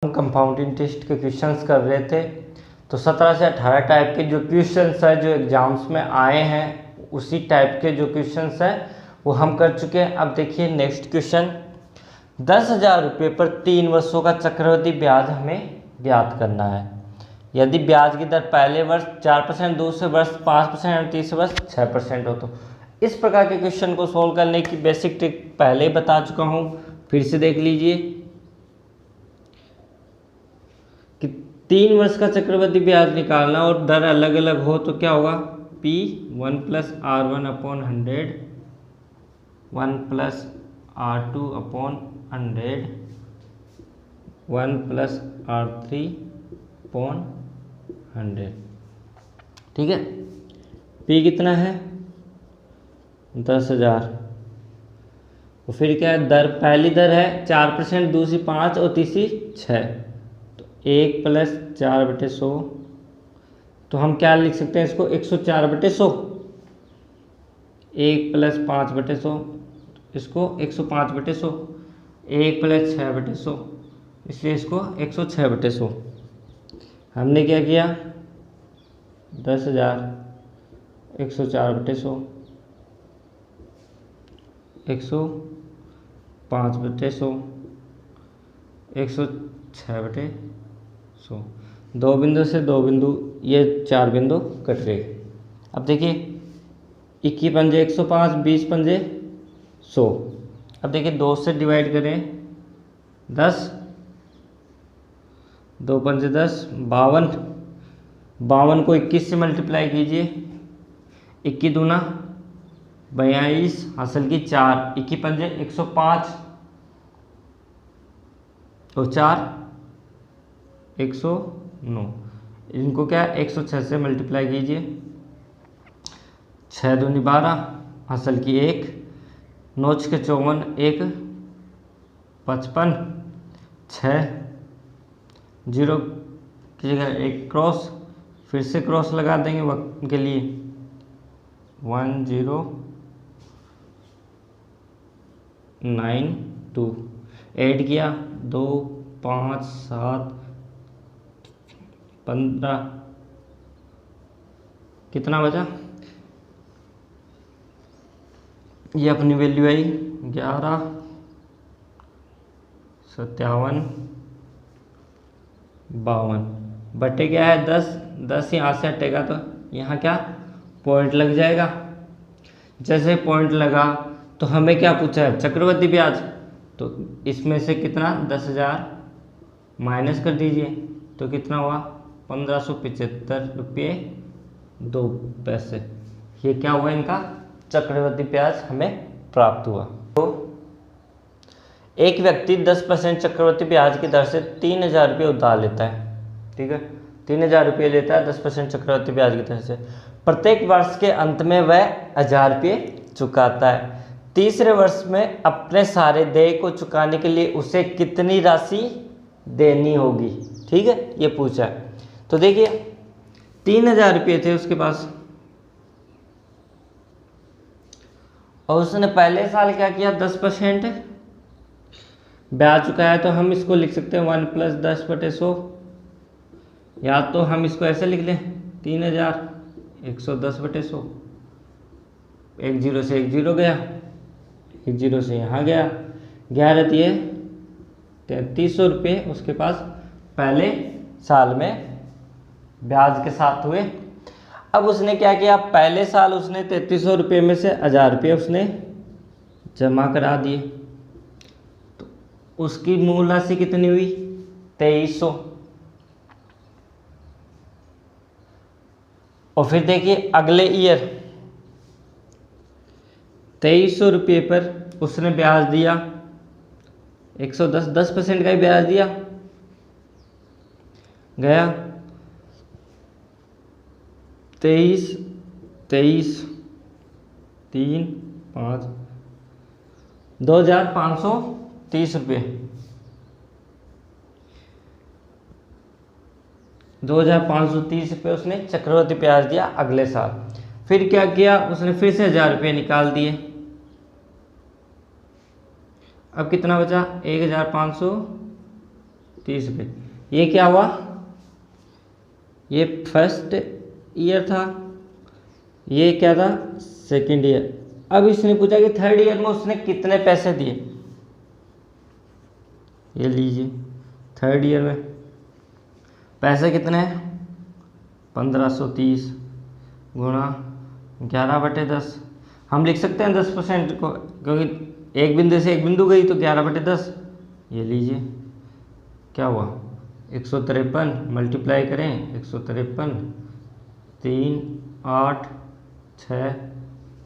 Compound interest के questions कर रहे थे। तो 17 से 18 टाइप के जो क्वेश्चंस है जो एग्जाम्स में आए हैं उसी टाइप के जो क्वेश्चंस है वो हम कर चुके हैं। अब देखिए नेक्स्ट क्वेश्चन, 10,000 रुपये पर 3 वर्षों का चक्रवृद्धि ब्याज हमें ज्ञात करना है। यदि ब्याज की दर पहले वर्ष 4%, दूसरे वर्ष 5% और तीसरे वर्ष 6% हो तो इस प्रकार के क्वेश्चन को सोल्व करने की बेसिक ट्रिक पहले ही बता चुका हूँ, फिर से देख लीजिए कि 3 वर्ष का चक्रवृद्धि ब्याज निकालना और दर अलग अलग हो तो क्या होगा, P1 + R1/100 1 + R2/100 1 + R3/100। ठीक है, P कितना है 10,000। तो फिर क्या है, दर पहली दर है 4%, दूसरी 5 और तीसरी 6, तो 1 + 4/100। तो हम क्या लिख सकते हैं इसको 104/100। 1 + 5/100 इसको 105/100। 1 + 6/100 इसलिए इसको 106/100। हमने क्या किया 10,000 104/100 105/100 106/100। 2 बिंदु से 2 बिंदु, ये 4 बिंदु कट गए। अब देखिए 21 पंजे 105, 20 पंजे 100। अब देखिए 2 से डिवाइड करें 10, 2 पंजे 10, 52। 52 को 21 से मल्टीप्लाई कीजिए, 21 दूना 42, हासिल की 4, 21 पंजे 105 और 4 109। इनको क्या 106 से मल्टीप्लाई कीजिए, 6 दूनी 12, हासिल की 1, 9 × 54, 1 55, 6 0 की जगह 1 क्रॉस, फिर से क्रॉस लगा देंगे वक्त के लिए 1092। ऐड किया 2 5 7 15, कितना बचा, ये अपनी वैल्यू आई 11 57 52 बटे क्या है 10। 10 यहाँ से हटेगा तो यहाँ क्या पॉइंट लग जाएगा। जैसे पॉइंट लगा तो हमें क्या पूछा है चक्रवृद्धि ब्याज, तो इसमें से कितना 10,000 माइनस कर दीजिए तो कितना हुआ 1575 रुपये 2 पैसे। ये क्या हुआ इनका चक्रवृद्धि ब्याज हमें प्राप्त हुआ। तो एक व्यक्ति 10% चक्रवृद्धि ब्याज की दर से 3,000 रुपये उधार लेता है। ठीक है, 3,000 रुपये लेता है 10% चक्रवृद्धि ब्याज की दर से। प्रत्येक वर्ष के अंत में वह 1,000 रुपये चुकाता है। तीसरे वर्ष में अपने सारे देय को चुकाने के लिए उसे कितनी राशि देनी होगी। ठीक है, ये पूछा है। तो देखिए 3,000 रुपये थे उसके पास और उसने पहले साल क्या किया 10% ब्याज चुकाया, तो हम इसको लिख सकते हैं 1 + 10/100, या तो हम इसको ऐसे लिख लें 3,000 110/100। 1 0 से 1 0 गया, 1 0 से यहाँ गया, 11 दिए 3,300 रुपये उसके पास पहले साल में ब्याज के साथ हुए। अब उसने क्या किया, पहले साल उसने 3,300 रुपये में से 1,000 रुपये उसने जमा करा दिए, तो उसकी मूल राशि कितनी हुई 2,300। और फिर देखिए अगले ईयर 2,300 रुपये पर उसने ब्याज दिया 110, 10% का ही ब्याज दिया, गया 23 23 3 5 2,530 रुपये, 2,530 रुपये उसने चक्रवृद्धि ब्याज दिया अगले साल। फिर क्या किया उसने, फिर से 1,000 रुपये निकाल दिए। अब कितना बचा 1,530 30 रुपये। ये क्या हुआ, ये फर्स्ट ईयर था, ये क्या था, सेकंड ईयर। अब इसने पूछा कि थर्ड ईयर में उसने कितने पैसे दिए। ये लीजिए, थर्ड ईयर में पैसे कितने हैं, 1530 गुणा 11/10। हम लिख सकते हैं 10% को, क्योंकि एक बिंदु से एक बिंदु गई तो 11/10। ये लीजिए क्या हुआ, 153 मल्टीप्लाई करें, 153 3 8 6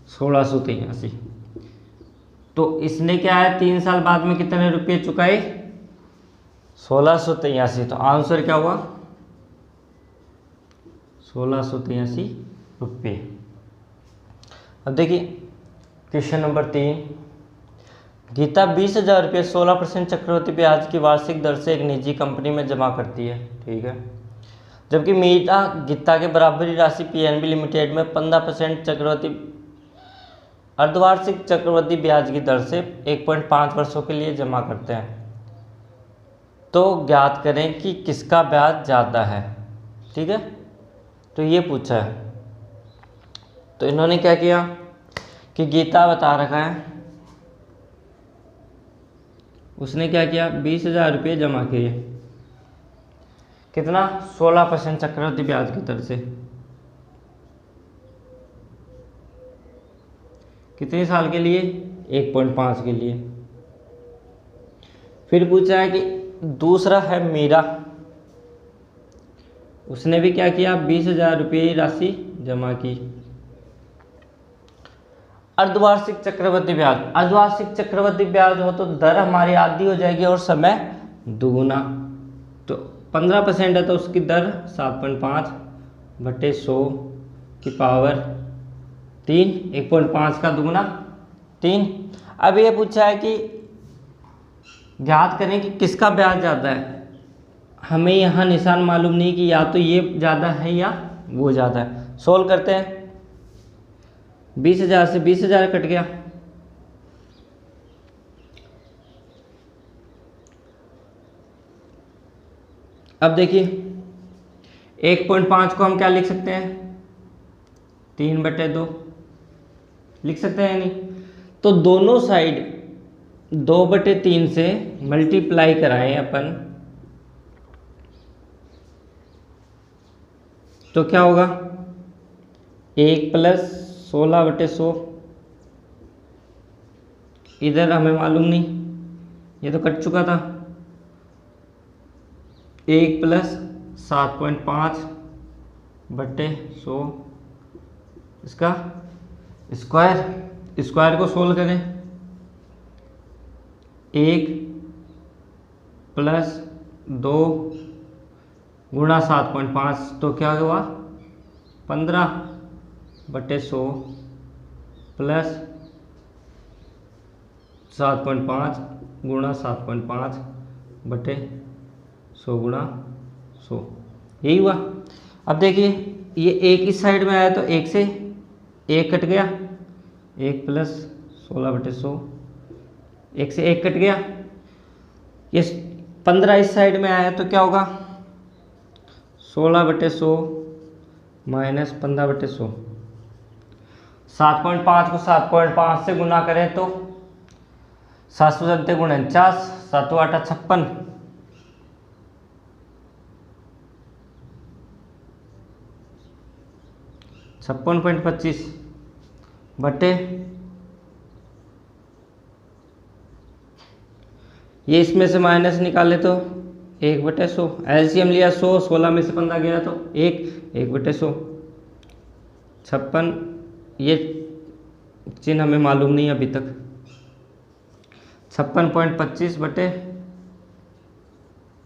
1683। तो इसने क्या है 3 साल बाद में कितने रुपये चुकाए, 1683। तो आंसर क्या हुआ, 1683 रुपये। अब देखिए क्वेश्चन नंबर 3, गीता 20,000 रुपये 16% चक्रवृद्धि ब्याज की वार्षिक दर से एक निजी कंपनी में जमा करती है, ठीक है। जबकि मीरा गीता के बराबरी राशि पीएनबी लिमिटेड में 15% चक्रवृद्धि अर्धवार्षिक चक्रवृद्धि ब्याज की दर से 1.5 वर्षों के लिए जमा करते हैं। तो ज्ञात करें कि किसका ब्याज ज़्यादा है, ठीक है। तो ये पूछा है, तो इन्होंने क्या किया कि गीता बता रखा है, उसने क्या किया 20,000 रुपये जमा किए, कितना 16% चक्रवृद्धि ब्याज की दर से। कितने साल के लिए, 1.5 के लिए। फिर पूछा है कि दूसरा है मीरा, उसने भी क्या किया 20,000 रुपये राशि जमा की। अर्धवार्षिक चक्रवृद्धि ब्याज, अर्धवार्षिक चक्रवृद्धि ब्याज हो तो दर हमारी आधी हो जाएगी और समय दुगुना। तो 15% है तो उसकी दर 7.5/100 की पावर 3, 1.5 का दुगुना 3। अब ये पूछा है कि ज्ञात करें कि किसका ब्याज ज़्यादा है। हमें यहाँ निशान मालूम नहीं कि या तो ये ज़्यादा है या वो ज़्यादा है। सोल्व करते हैं, 20,000 से 20,000 कट गया, अब देखिए 1.5 को हम क्या लिख सकते हैं, 3/2 लिख सकते हैं नहीं। तो दोनों साइड 2/3 से मल्टीप्लाई कराएं अपन, तो क्या होगा 1 + 16/100। इधर हमें मालूम नहीं, ये तो कट चुका था। 1 + 7.5/100 इसका स्क्वायर को सोल्व करें। 1 + 2 गुणा 7.5 तो क्या हुआ 15/100 प्लस 7.5 गुणा 7.5/100 गुणा 100, यही हुआ। अब देखिए ये एक इस साइड में आया तो एक से एक कट गया, 1 + 16/100, एक से एक कट गया। ये 15 इस साइड में आया तो क्या होगा 16/100 माइनस 15/100। 7.5 को 7.5 से गुना करें तो 7 × 49, 7 × 8 = 56, 56.25 बटे ये इसमें से माइनस निकाले तो 1/100। एलसीएम लिया 100, 16 में से 15 गया तो 1/100। 56, ये चिन्ह हमें मालूम नहीं अभी तक। 56.25 बटे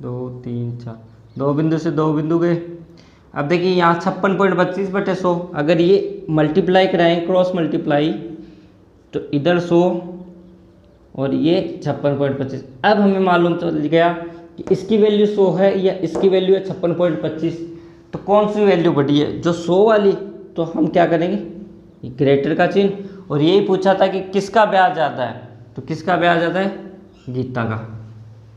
2 3 4, 2 बिंदु से 2 बिंदु गए। अब देखिए यहाँ 56.25/100, अगर ये मल्टीप्लाई कराएं क्रॉस मल्टीप्लाई तो इधर 100 और ये 56.25। अब हमें मालूम चल गया कि इसकी वैल्यू 100 है या इसकी वैल्यू है 56.25। तो कौन सी वैल्यू बढ़ी है, जो 100 वाली। तो हम क्या करेंगे ग्रेटर का चिन्ह, और यही पूछा था कि किसका ब्याज ज़्यादा है, तो किसका ब्याज ज़्यादा है, गीता का।